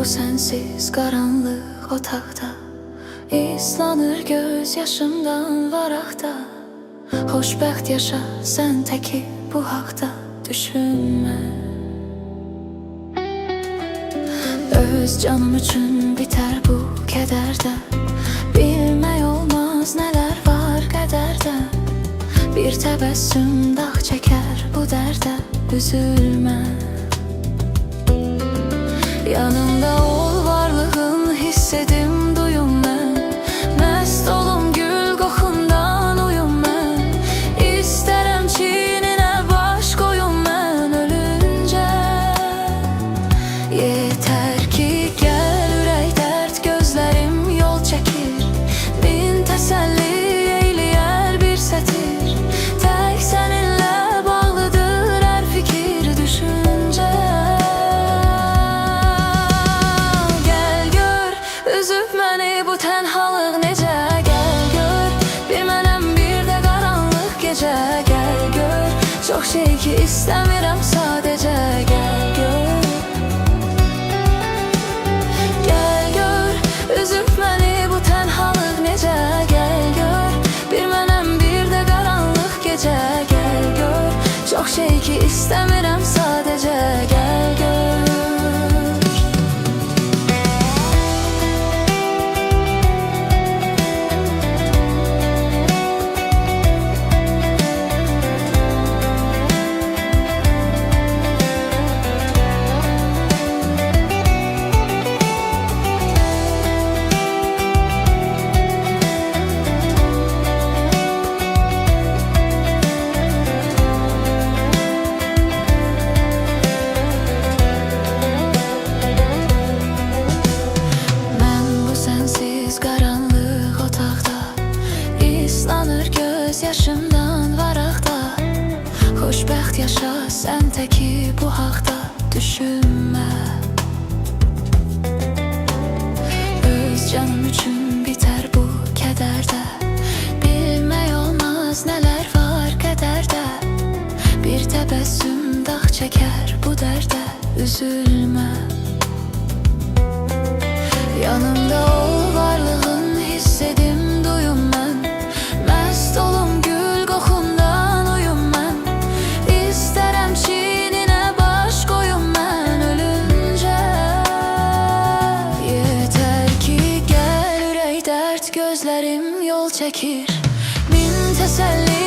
bu sensiz karanlık otaqda İslanır göz yaşımdan varaqda Xoşbəxt yaşa sən təki bu haqda düşünmə Öz canım üçün bitər bu kədərdə Bilmək olmaz nələr var qədərdə Bir təbəssüm dağ çəkər bu dərdə Üzülmə Yanımda ol varlığın hiss edim duyum mən Məst olum gül qoxundan uyum mən İstərəm çininə baş qoyum mən ölüncə Yetər ki gəl ürək dərd gözlərim yol çəkir Min təsəlli eyləyər bir sətir Tək səninlə bağlıdır hər fikir düşüncə Üzüb məni bu tənhalıq necə Gəl gör, bir mənəm bir də qaranlıq gecə Gəl gör, çox şey ki istəmirəm sadəcə Gəl gör Gəl gör, üzüb məni bu tənhalıq necə Gəl gör, bir mənəm bir də qaranlıq gecə Gəl gör, çox şey ki istəmirəm sadəcə Gəl gör Qaranlıq otaqda İslanır göz yaşımdan varaqda Xoşbəxt yaşa sən təki bu haqda düşünmə Öz canım üçün bitər bu kədərdə Bilmək olmaz nələr var qədərdə Bir təbəssüm dağ çəkər bu dərdə Üzülmə Yanımda ol varlığın hiss edim duyum mən Məst olum gül qoxundan uyum mən İstərəm çininə baş qoyum mən ölüncə Yetər ki gəl ürək dərd gözlərim yol çəkir Min təsəlli